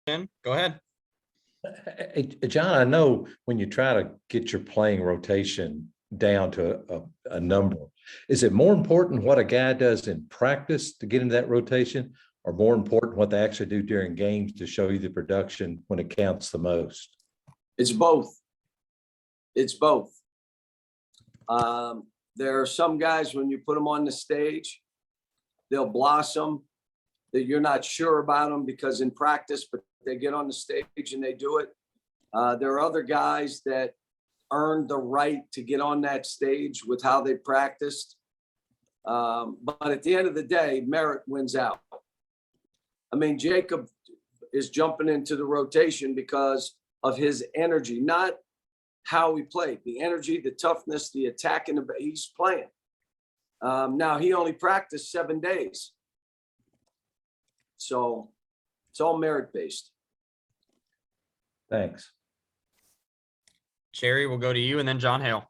Go ahead. Hey, John, I know when you try to get your playing rotation down to a number, is it more important what a guy does in practice to get into that rotation, or more important what they actually do during games to show you the production when it counts the most? It's both. It's both. There are some guys, when you put them on the stage, they'll blossom, that you're not sure about them because in practice, but they get on the stage and they do it. There are other guys that earned the right to get on that stage with how they practiced. But at the end of the day, merit wins out. I mean, Jacob is jumping into the rotation because of his energy, not how he played. The energy, the toughness, the attack, and he's playing. Now, he only practiced 7 days. So it's all merit-based. Thanks. Jerry, we'll go to you and then John Hale.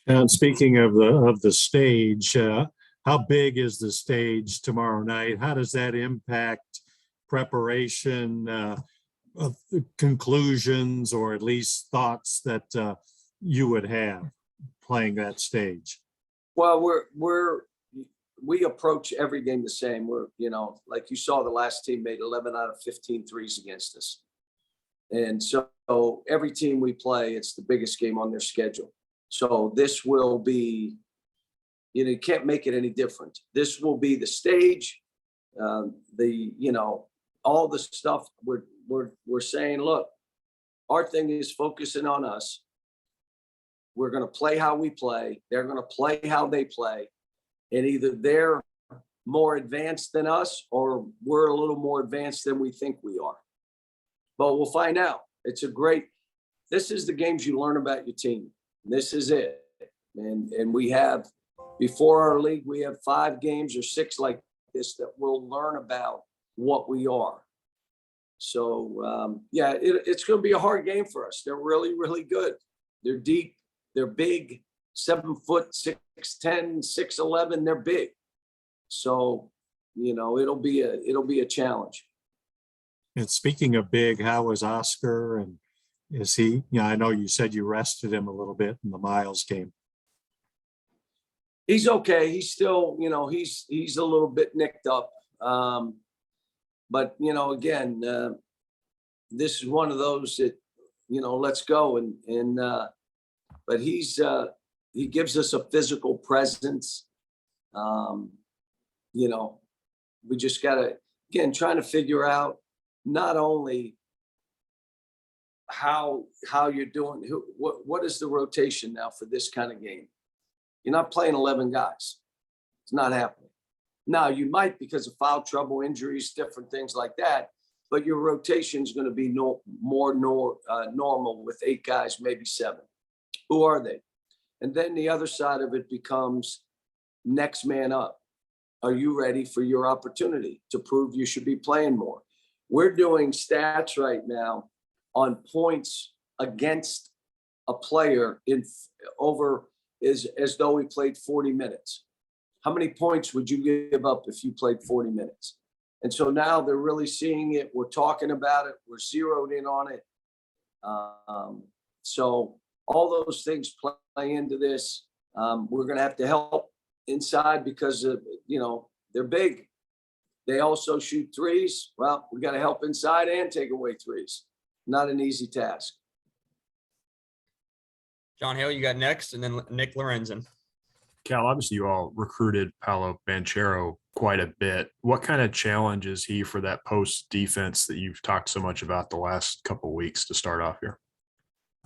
And speaking of the stage, how big is the stage tomorrow night? How does that impact preparation, of the conclusions, or at least thoughts that you would have playing that stage? Well, we approach every game the same. We're, like you saw, the last team made 11 out of 15 threes against us. And so every team we play, it's the biggest game on their schedule. So this will be, you can't make it any different. This will be the stage, all the stuff we're saying, look, our thing is focusing on us. We're going to play how we play. They're going to play how they play. And either they're more advanced than us or we're a little more advanced than we think we are. But we'll find out. This is the games you learn about your team. This is it. And we have, before our league, we have 5 games or 6 like this that we'll learn about what we are. So, it's going to be a hard game for us. They're really, really good. They're deep. They're big, 7 foot, 6'10", 6'11". They're big. So, it'll be a challenge. And speaking of big, how is Oscar? And is he, I know you said you rested him a little bit in the Miles game. He's okay. He's still, he's a little bit nicked up. But, again, this is one of those that, let's go. But he gives us a physical presence. We just got to, again, trying to figure out not only how you're doing, what is the rotation now for this kind of game? You're not playing 11 guys. It's not happening. Now, you might because of foul trouble, injuries, different things like that, but your rotation is going to be more normal with 8 guys, maybe 7. Who are they? And then the other side of it becomes next man up. Are you ready for your opportunity to prove you should be playing more? We're doing stats right now on points against a player as though he played 40 minutes. How many points would you give up if you played 40 minutes? And so now they're really seeing it. We're talking about it. We're zeroed in on it. So all those things play into this. We're going to have to help inside because they're big. They also shoot threes. Well, we got to help inside and take away threes. Not an easy task. John Hale, you got next, and then Nick Lorenzen. Cal, obviously you all recruited Paolo Banchero quite a bit. What kind of challenge is he for that post defense that you've talked so much about the last couple of weeks to start off here?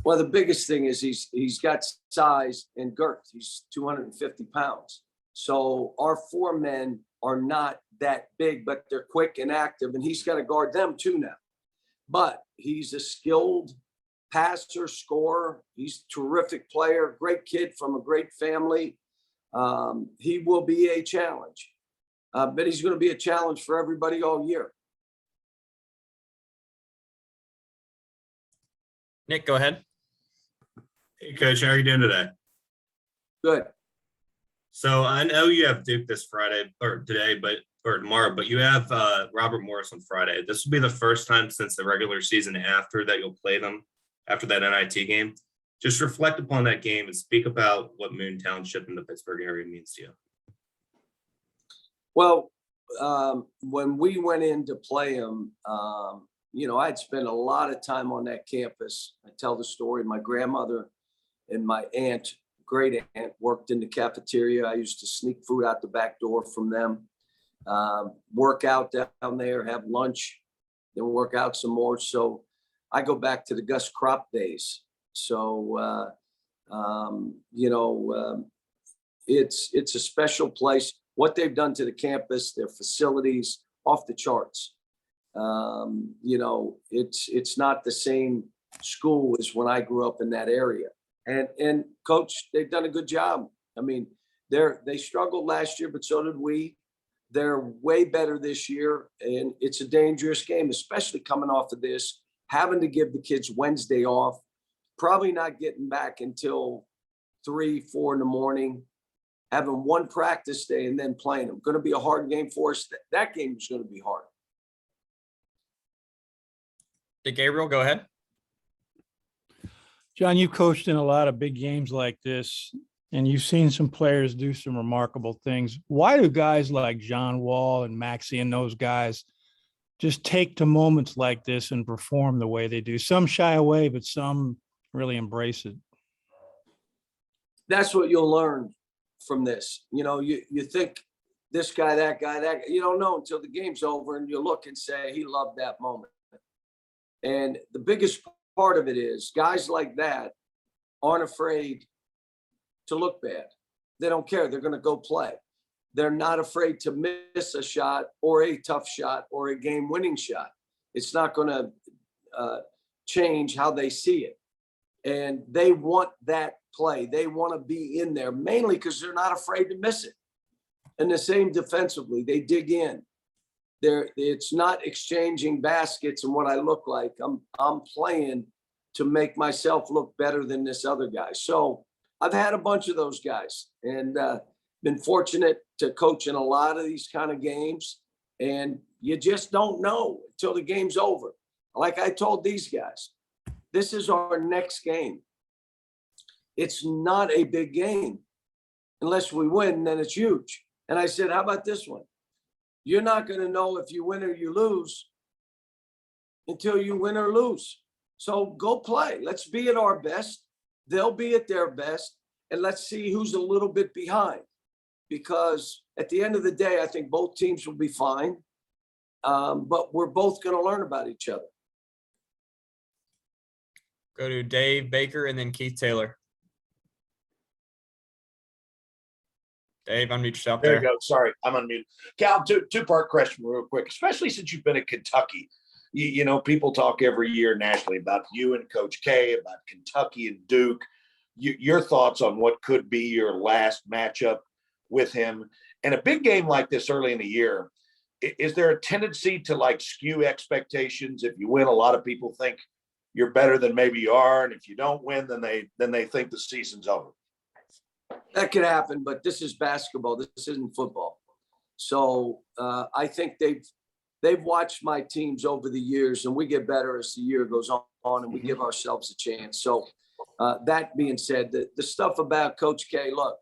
Well, the biggest thing is he's got size and girth. He's 250 pounds. So our 4 men are not that big, but they're quick and active, and he's got to guard them too now. But he's a skilled passer, scorer. He's a terrific player, great kid from a great family. He will be a challenge, but he's going to be a challenge for everybody all year. Nick, go ahead. Hey, Coach, how are you doing today? Good. So I know you have Duke this Friday or today, but or tomorrow, but you have Robert Morris on Friday. This will be the first time since the regular season after that you'll play them after that NIT game. Just reflect upon that game and speak about what Moon Township in the Pittsburgh area means to you. Well, when we went in to play them, I'd spent a lot of time on that campus. I tell the story. My grandmother and my aunt, great aunt, worked in the cafeteria. I used to sneak food out the back door from them, work out down there, have lunch, then work out some more. So I go back to the Gus Crop days. So, it's a special place. What they've done to the campus, their facilities, off the charts. It's not the same school as when I grew up in that area. And coach, they've done a good job. I mean, they struggled last year, but so did we. They're way better this year, and it's a dangerous game, especially coming off of this, having to give the kids Wednesday off, probably not getting back until 3, 4 in the morning, having one practice day and then playing them. Going to be a hard game for us. That game is going to be hard. Gabriel, go ahead. John, you've coached in a lot of big games like this, and you've seen some players do some remarkable things. Why do guys like John Wall and Maxey and those guys just take to moments like this and perform the way they do? Some shy away, but some really embrace it. That's what you'll learn from this. You think this guy, that guy, you don't know until the game's over and you look and say, he loved that moment. And the biggest part of it is guys like that aren't afraid to look bad. They don't care. They're going to go play. They're not afraid to miss a shot or a tough shot or a game-winning shot. It's not going to change how they see it. And they want that play. They want to be in there, mainly because they're not afraid to miss it. And the same defensively, they dig in. It's not exchanging baskets and what I look like. I'm playing to make myself look better than this other guy. So I've had a bunch of those guys and been fortunate to coach in a lot of these kind of games. And you just don't know until the game's over. Like I told these guys, this is our next game. It's not a big game. Unless we win, then it's huge. And I said, how about this one? You're not going to know if you win or you lose until you win or lose. So go play. Let's be at our best. They'll be at their best. And let's see who's a little bit behind. Because at the end of the day, I think both teams will be fine. But we're both going to learn about each other. Go to Dave Baker and then Keith Taylor. Dave, unmute yourself There there. you go. Sorry, I'm unmuted. Cal, two-part question real quick, especially since you've been at Kentucky. You know, people talk every year nationally about you and Coach K, about Kentucky and Duke. Your thoughts on what could be your last matchup with him. And a big game like this early in the year, is there a tendency to like skew expectations? If you win, a lot of people think you're better than maybe you are. And if you don't win, then they think the season's over. That could happen, but this is basketball. This isn't football. So I think they've watched my teams over the years, and we get better as the year goes on, and we give ourselves a chance. So that being said, the stuff about Coach K, look,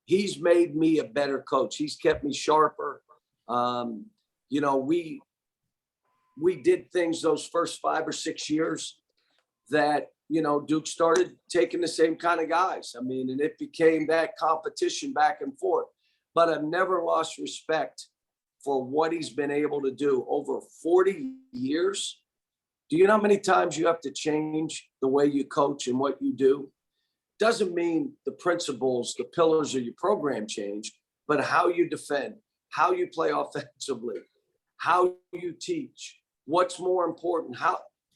he's made me a better coach. He's kept me sharper. We did things those first 5 or 6 years that, Duke started taking the same kind of guys. I mean, and it became that competition back and forth. But I've never lost respect for what he's been able to do over 40 years. Do you know how many times you have to change the way you coach and what you do? Doesn't mean the principles, the pillars of your program change, but how you defend, how you play offensively, how you teach, what's more important,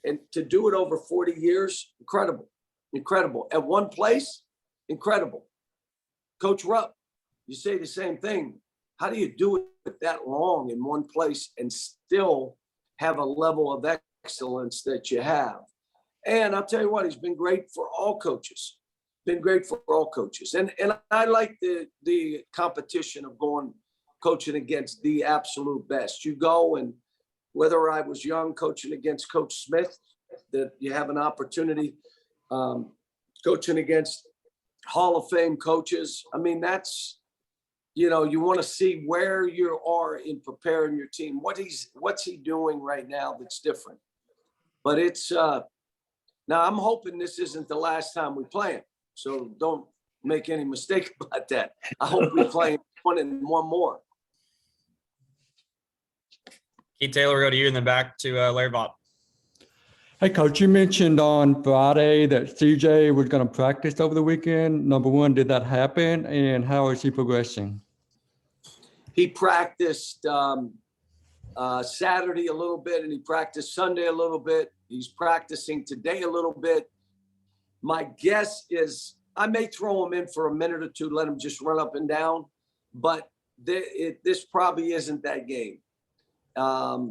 and to do it over 40 years, incredible. At one place, incredible. Coach Rupp, you say the same thing. How do you do it that long in one place and still have a level of excellence that you have? And I'll tell you what, he's been great for all coaches. And I like the competition of going coaching against the absolute best. You go, and whether I was young coaching against Coach Smith, that you have an opportunity, coaching against Hall of Fame coaches. I mean, that's, you want to see where you are in preparing your team. What's he doing right now that's different? But it's now I'm hoping this isn't the last time we play him. So don't make any mistake about that. I hope we play one and one more. Keith Taylor, we'll go to you and then back to Larry Vaught. Hey, Coach, you mentioned on Friday that CJ was going to practice over the weekend. Number one, did that happen? And how is he progressing? He practiced Saturday a little bit, and he practiced Sunday a little bit. He's practicing today a little bit. My guess is I may throw him in for a minute or two, let him just run up and down, but this probably isn't that game. But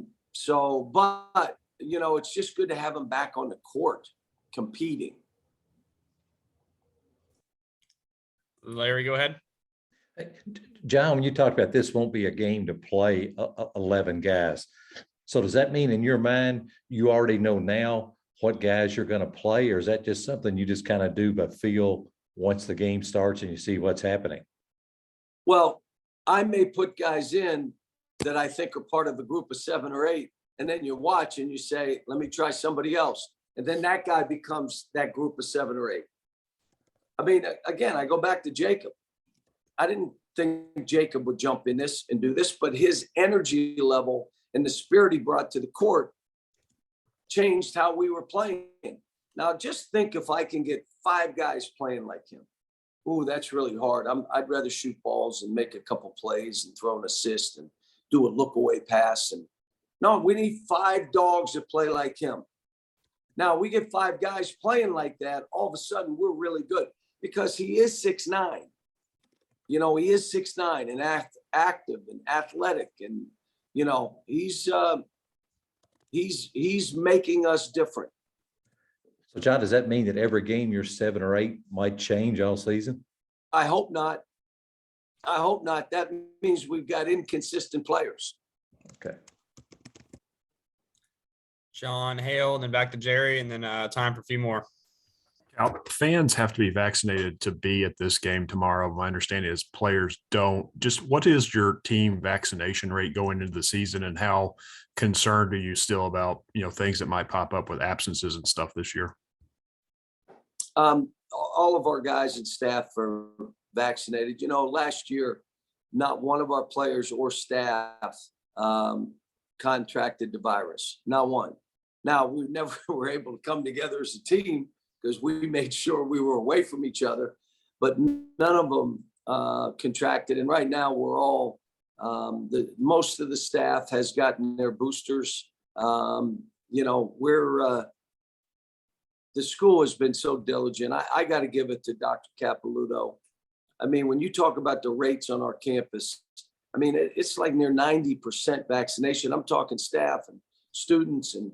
it's just good to have him back on the court competing. Larry, go ahead. John, when you talked about this won't be a game to play 11 guys. So does that mean in your mind, you already know now what guys you're going to play, or is that just something you just kind of do by feel once the game starts and you see what's happening? Well, I may put guys in that I think are part of the group of 7 or 8, and then you watch and you say, let me try somebody else. And then that guy becomes that group of 7 or 8. I mean, again, I go back to Jacob. I didn't think Jacob would jump in this and do this, but his energy level and the spirit he brought to the court changed how we were playing. Now, just think if I can get 5 guys playing like him. Ooh, that's really hard. I'd rather shoot balls and make a couple plays and throw an assist and do a look away pass. And no, we need 5 dogs that play like him. Now we get 5 guys playing like that. All of a sudden we're really good because he is 6'9". He is 6'9" and active and athletic. And, he's making us different. So John, does that mean that every game you're 7 or 8 might change all season? I hope not. That means we've got inconsistent players. Okay. John Hale, and then back to Jerry, and then time for a few more. Fans have to be vaccinated to be at this game tomorrow. My understanding is players don't. Just what is your team vaccination rate going into the season, and how concerned are you still about, things that might pop up with absences and stuff this year? All of our guys and staff are vaccinated. Last year, not one of our players or staff contracted the virus. Not one. Now, we never were able to come together as a team because we made sure we were away from each other, but none of them contracted. And right now we're all, most of the staff has gotten their boosters. The school has been so diligent. I got to give it to Dr. Capilouto. I mean, when you talk about the rates on our campus, I mean, it's like near 90% vaccination. I'm talking staff and students, and,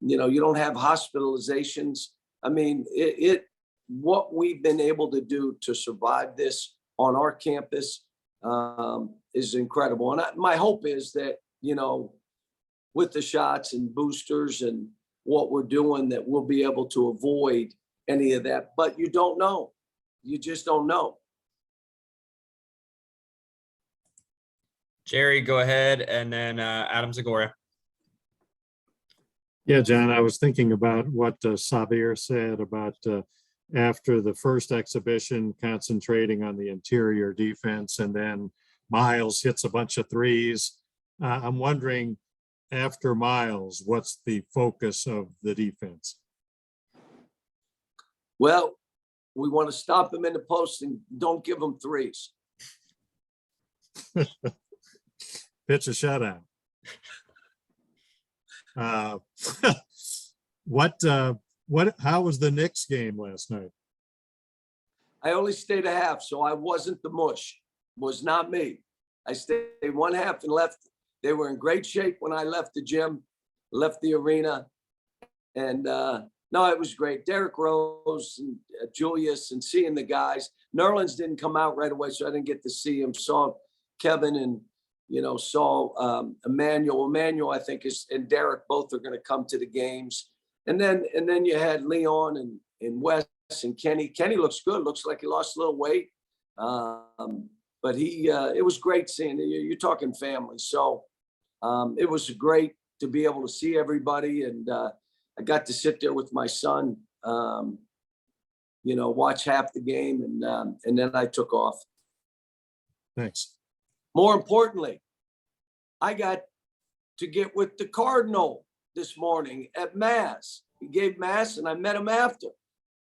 you don't have hospitalizations. I mean, what we've been able to do to survive this on our campus is incredible. And my hope is that, with the shots and boosters and what we're doing, that we'll be able to avoid any of that. But you don't know. You just don't know. Jerry, go ahead, and then Adam Zagoria. Yeah, John, I was thinking about what Sabir said about after the first exhibition, concentrating on the interior defense, and then Miles hits a bunch of threes. I'm wondering, after Miles, what's the focus of the defense? Well, we want to stop him in the post and don't give him threes. Pitch a shutout. How was the Knicks game last night? I only stayed a half, so I wasn't the mush. Was not me. I stayed 1 half and left. They were in great shape when I left the gym, left the arena. And no, it was great. Derrick Rose and Julius, and seeing the guys. Nerlens didn't come out right away, so I didn't get to see him. Saw Kevin and saw Emmanuel. Emmanuel, I think, and Derek both are going to come to the games. And then you had Leon and Wes and Kenny. Kenny looks good. Looks like he lost a little weight. But it was great seeing you're talking family. So it was great to be able to see everybody. And I got to sit there with my son, watch half the game. And then I took off. Thanks. More importantly, I got to get with the Cardinal this morning at Mass. He gave Mass and I met him after.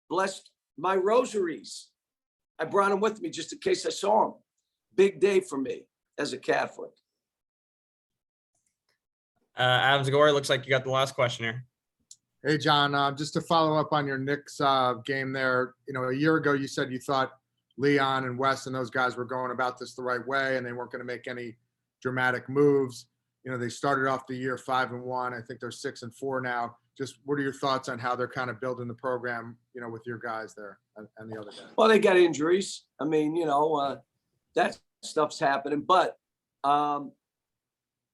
Blessed my rosaries. I brought him with me just in case I saw him. Big day for me as a Catholic. Adam Zagori, looks like you got the last question here. Hey, John, just to follow up on your Knicks game there, a year ago you said you thought Leon and Wes and those guys were going about this the right way and they weren't going to make any dramatic moves. They started off the year 5-1. I think they're 6-4 now. Just what are your thoughts on how they're kind of building the program, with your guys there and the other guys? Well, they got injuries. I mean, that stuff's happening, but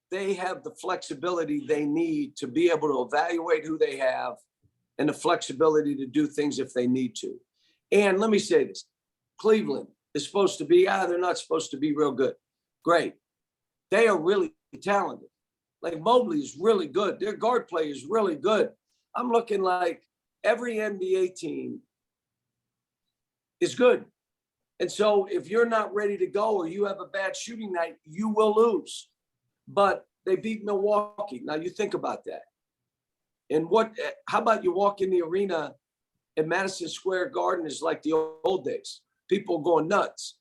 they have the flexibility they need to be able to evaluate who they have and the flexibility to do things if they need to. And let me say this, Cleveland is supposed to be, they're not supposed to be real good. Great. They are really talented. Like Mobley is really good. Their guard play is really good. I'm looking like every NBA team is good. And so if you're not ready to go or you have a bad shooting night, you will lose. But they beat Milwaukee. Now you think about that. And how about you walk in the arena at Madison Square Garden is like the old days. People going nuts.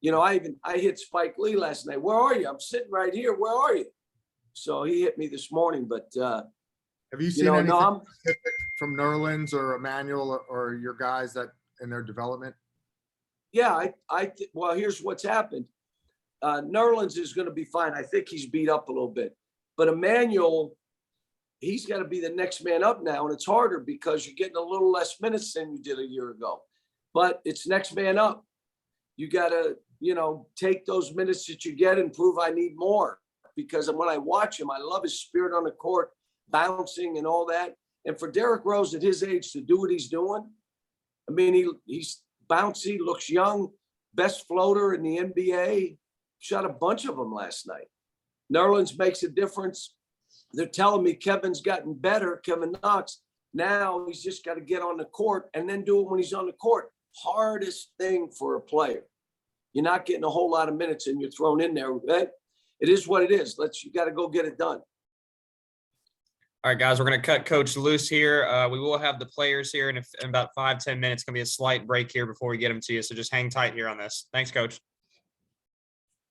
I hit Spike Lee last night. Where are you? I'm sitting right here. Where are you? So he hit me this morning, but have you seen anything specific from Nerlens or Emmanuel or your guys that in their development? Yeah, well, here's what's happened. Nerlens is going to be fine. I think he's beat up a little bit, but Emmanuel, he's got to be the next man up now, and it's harder because you're getting a little less minutes than you did a year ago. But it's next man up. You got to, take those minutes that you get and prove I need more. Because when I watch him, I love his spirit on the court, bouncing and all that. And for Derrick Rose at his age to do what he's doing, I mean, he's bouncy, looks young, best floater in the NBA. Shot a bunch of them last night. Nerlens makes a difference. They're telling me Kevin's gotten better, Kevin Knox. Now he's just got to get on the court and then do it when he's on the court. Hardest thing for a player. You're not getting a whole lot of minutes and you're thrown in there. Right? It is what it is. You got to go get it done. All right, guys, we're going to cut Coach loose here. We will have the players here in about 5-10 minutes. It's going to be a slight break here before we get them to you. So just hang tight here on this. Thanks, Coach.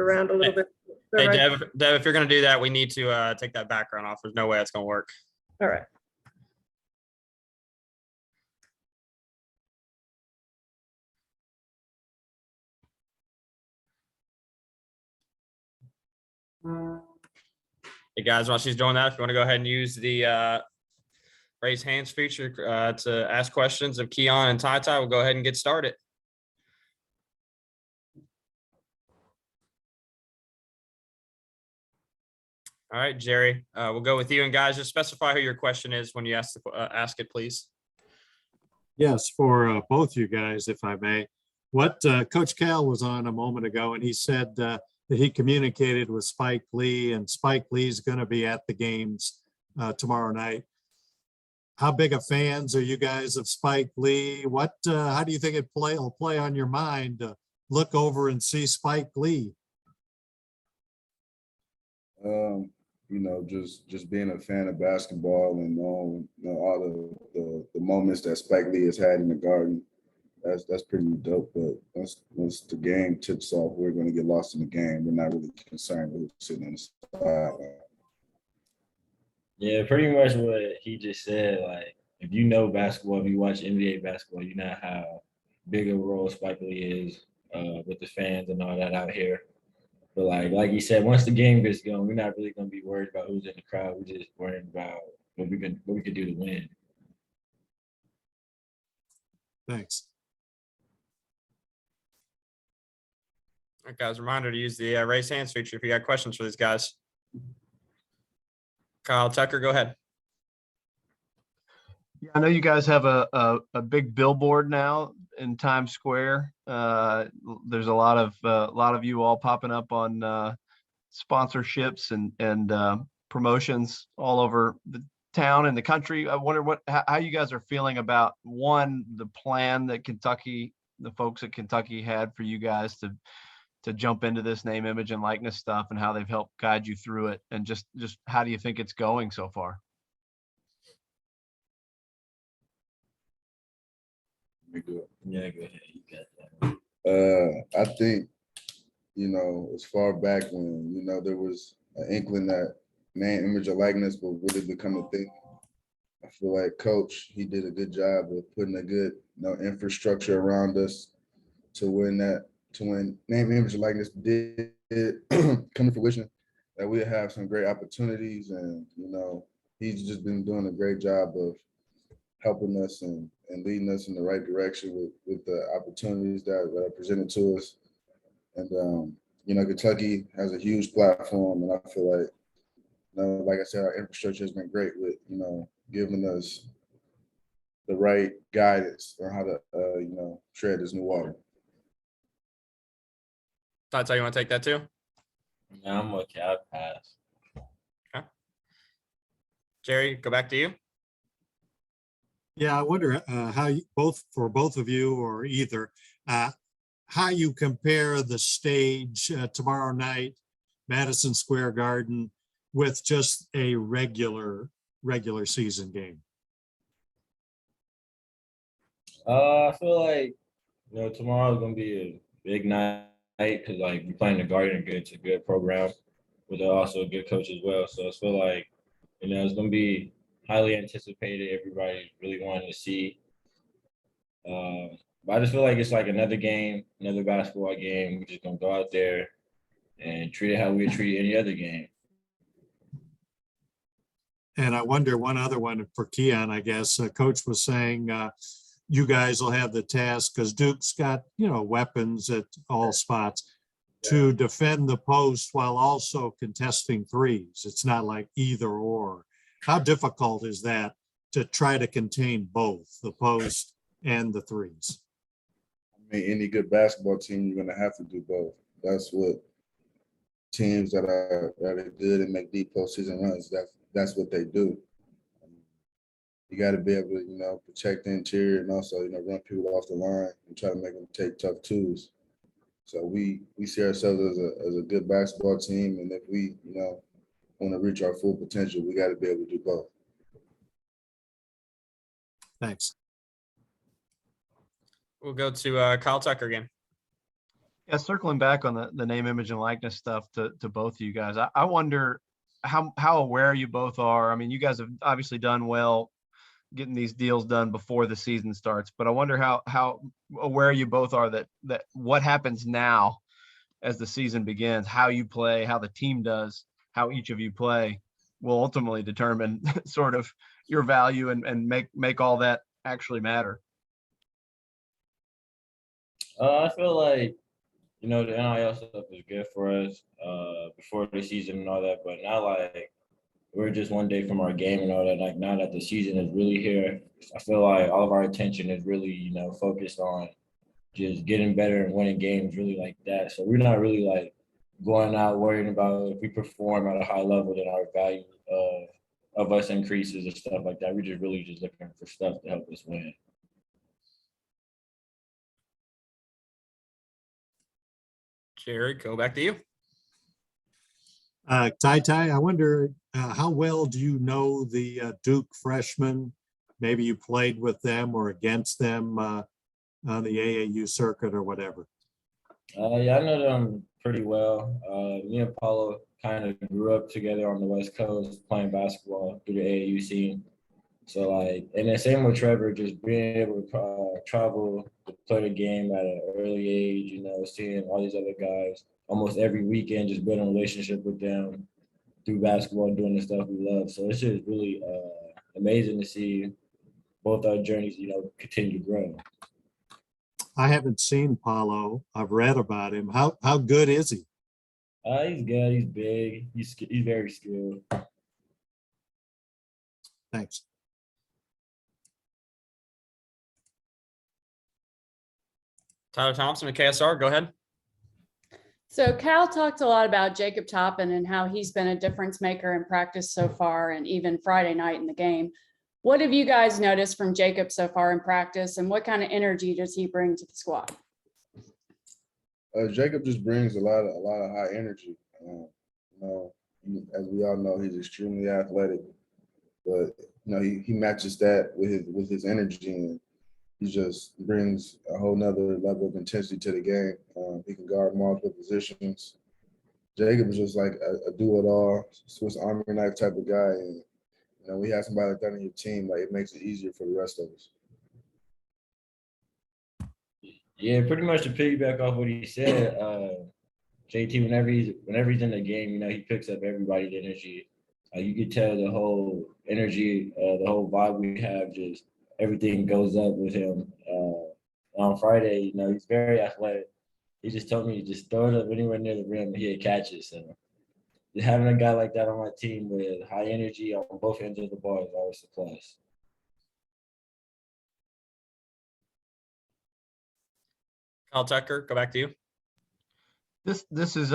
Around a little bit. Hey, Right. Dev, if you're going to do that, we need to take that background off. There's no way it's going to work. All right. Hey, guys, while she's doing that, if you want to go ahead and use the raise hands feature to ask questions of Keon and Ty, we'll go ahead and get started. All right, Jerry, we'll go with you. And guys, just specify who your question is when you ask it, please. Yes, for both you guys, if I may. What Coach Cal was on a moment ago, and he said that he communicated with Spike Lee, and Spike Lee's going to be at the games tomorrow night. How big of fans are you guys of Spike Lee? How do you think will play on your mind to look over and see Spike Lee? Just being a fan of basketball and all the moments that Spike Lee has had in the Garden, that's pretty dope. But once the game tips off, we're going to get lost in the game. We're not really concerned with sitting on the sideline. Yeah, pretty much what he just said. Like, if you know basketball, if you watch NBA basketball, you know how big a role Spike Lee is with the fans and all that out here. But like you said, once the game gets going, we're not really gonna be worried about who's in the crowd. We're just worried about what we could do to win. Thanks. All right, guys, reminder to use the raise hands feature if you got questions for these guys. Kyle Tucker, go ahead. Yeah, I know you guys have a big billboard now in Times Square. There's a lot of you all popping up on sponsorships and promotions all over the town and the country. I wonder how you guys are feeling about, one, the plan that the folks at Kentucky had for you guys to jump into this name, image, and likeness stuff, and how they've helped guide you through it, and just how do you think it's going so far? Let me do it. Yeah, go ahead. You got that. I think, as far back when, there was an inkling that name, image, or likeness will really become a thing. I feel like Coach, he did a good job of putting a good, infrastructure around us to when name, image, or likeness did come to fruition, that we have some great opportunities. And, he's just been doing a great job of helping us and leading us in the right direction with the opportunities that are presented to us. And, Kentucky has a huge platform, and I feel like, like I said, our infrastructure has been great with, giving us the right guidance on how to, tread this new water. Tata, you want to take that too? Yeah, I'm okay. I'll pass. Okay. Jerry, go back to you. Yeah, I wonder how you, both of you or either, how you compare the stage tomorrow night, Madison Square Garden, with just a regular season game. I feel like tomorrow's gonna be a big night because we're playing the Garden. It's a good program with also a good coach as well. So I feel like it's gonna be highly anticipated. Everybody really wanted to see. But I just feel like it's like another game, another basketball game. We're just gonna go out there and treat it how we treat any other game. And I wonder, one other one for Keon, I guess, Coach was saying you guys will have the task, because Duke's got, weapons at all spots, to defend the post while also contesting threes. It's not like either or. How difficult is that to try to contain both the post and the threes? I mean, any good basketball team, you're going to have to do both. That's what teams that are good and make deep postseason runs, that's what they do. You got to be able to, protect the interior and also, run people off the line and try to make them take tough twos. So we see ourselves as a good basketball team, and if we, want to reach our full potential, we got to be able to do both. Thanks. We'll go to Kyle Tucker again. Yeah, circling back on the name, image, and likeness stuff to both of you guys, I wonder how aware you both are. I mean, you guys have obviously done well getting these deals done before the season starts, but I wonder how aware you both are that what happens now as the season begins, how you play, how the team does, how each of you play, will ultimately determine sort of your value and make all that actually matter. I feel like the NIL stuff was good for us before the season and all that, but now we're just one day from our game and all that. Like now that the season is really here, I feel like all of our attention is really focused on just getting better and winning games, really like that. So we're not really going out worrying about if we perform at a high level, then our value of us increases and stuff like that. We're just really just looking for stuff to help us win. Jerry, go back to you. Ty, I wonder how well do you know the Duke freshmen? Maybe you played with them or against them on the AAU circuit or whatever. Yeah, I know them pretty well. Me and Paulo kind of grew up together on the West Coast playing basketball through the AAU scene. So and the same with Trevor, just being able to travel to play the game at an early age, seeing all these other guys almost every weekend, just building a relationship with them through basketball, doing the stuff we love. So it's just really amazing to see both our journeys, continue to grow. I haven't seen Paulo. I've read about him. How good is he? He's good. He's big. He's very skilled. Thanks. Tyler Thompson with KSR, go ahead. So Cal talked a lot about Jacob Toppin and how he's been a difference maker in practice so far and even Friday night in the game. What have you guys noticed from Jacob so far in practice, and what kind of energy does he bring to the squad? Jacob just brings a lot of high energy. As we all know, he's extremely athletic, but he matches that with his energy, and he just brings a whole nother level of intensity to the game. He can guard multiple positions. Jacob is just like a do-it-all, Swiss Army knife type of guy, and we have somebody like that on your team, like it makes it easier for the rest of us. Yeah, pretty much to piggyback off what he said, JT, whenever he's in the game, he picks up everybody's energy. You could tell the whole energy, the whole vibe we have, just everything goes up with him. On Friday, he's very athletic. He just told me to just throw it up anywhere near the rim and he'd catch it. So having a guy like that on my team with high energy on both ends of the ball is always a plus. Kyle Tucker, go back to you. This is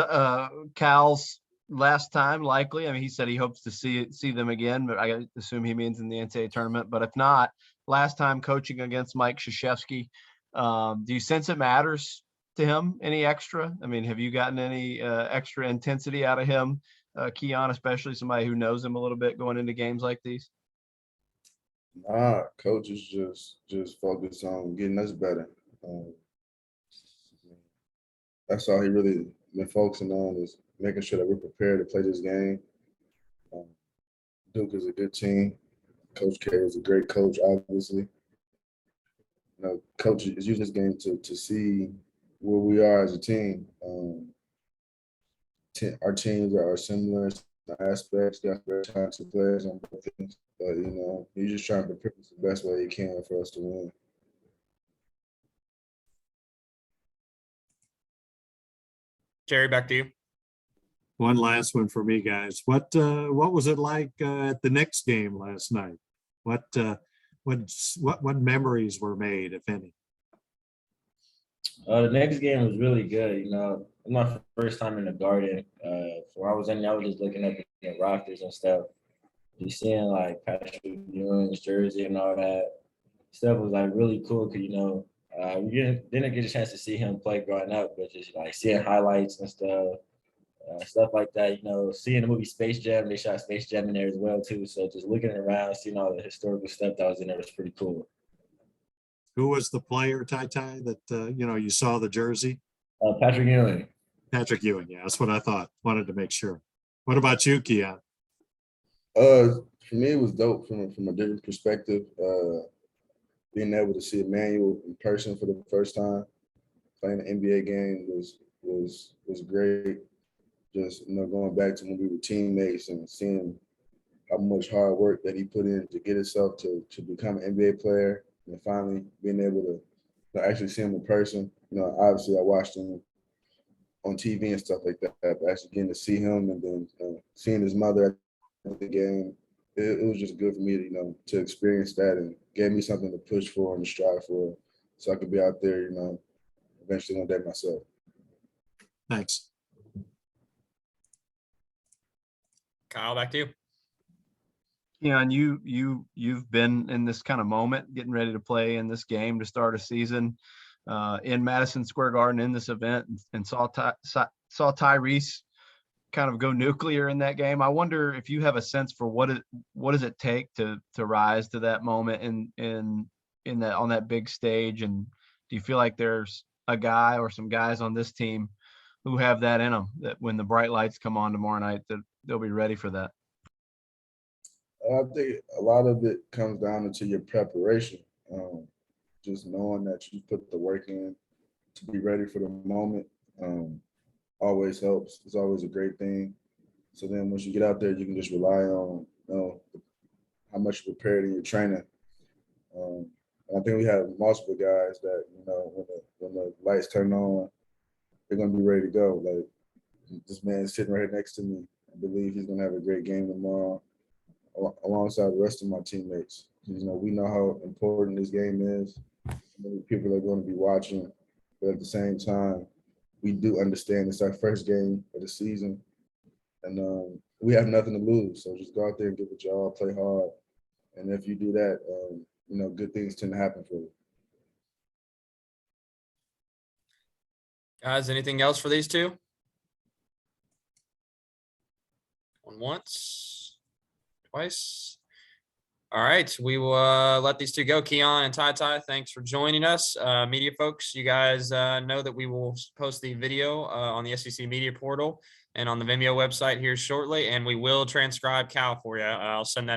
Cal's last time, likely. I mean, he said he hopes to see them again, but I assume he means in the NCAA tournament. But if not, last time coaching against Mike Krzyzewski. Do you sense it matters to him any extra? I mean, have you gotten any extra intensity out of him, Keon, especially somebody who knows him a little bit going into games like these? Nah, coach is just focused on getting us better. That's all he really been focusing on, is making sure that we're prepared to play this game. Duke is a good team. Coach K is a great coach, obviously. Coach is using this game to see where we are as a team. Our teams are similar in aspects. Got very talented players on both teams, but he's just trying to prepare us the best way he can for us to win. Jerry, back to you. One last one for me, guys. What was it like at the Knicks game last night? What memories were made, if any? The next game was really good. It was my first time in the Garden. When I was in there, I was just looking at the Rockets and stuff. Just seeing like Patrick Ewing's jersey and all that stuff was like really cool because we didn't get a chance to see him play growing up, but just like seeing highlights and stuff like that. Seeing the movie Space Jam, they shot Space Jam in there as well too. So just looking around, seeing all the historical stuff that was in there was pretty cool. Who was the player, Ty, that you saw the jersey? Patrick Ewing. Patrick Ewing, yeah, that's what I thought. Wanted to make sure. What about you, Keon? For me, it was dope from a different perspective. Being able to see Emmanuel in person for the first time, playing an NBA game was great. Just going back to when we were teammates and seeing how much hard work that he put in to get himself to become an NBA player, and finally being able to actually see him in person. Obviously I watched him on TV and stuff like that, but actually getting to see him and then seeing his mother at the game, it was just good for me to experience that, and gave me something to push for and to strive for, so I could be out there, eventually one day myself. Thanks. Kyle, back to you. Keon, you've been in this kind of moment, getting ready to play in this game to start a season in Madison Square Garden in this event, and saw Tyrese kind of go nuclear in that game. I wonder if you have a sense for what does it take to rise to that moment in that on that big stage, and do you feel like there's a guy or some guys on this team who have that in them, that when the bright lights come on tomorrow night, that they'll be ready for that? I think a lot of it comes down to your preparation. Just knowing that you put the work in to be ready for the moment always helps. It's always a great thing. So then once you get out there, you can just rely on how much you prepared in your training. And I think we have multiple guys that, you know, when the lights turn on, they're gonna be ready to go. Like this man sitting right next to me. I believe he's gonna have a great game tomorrow, alongside the rest of my teammates. You know, we know how important this game is. Many people are going to be watching, but at the same time, we do understand it's our first game of the season, and we have nothing to lose. So just go out there and give a job, play hard, and if you do that, you know, good things tend to happen for you. Guys, anything else for these two? One once, twice. All right, we will let these two go. Keon and Ty, thanks for joining us. Media folks, you guys know that we will post the video on the SEC Media Portal and on the Vimeo website here shortly, and we will transcribe Cal for you. I'll send that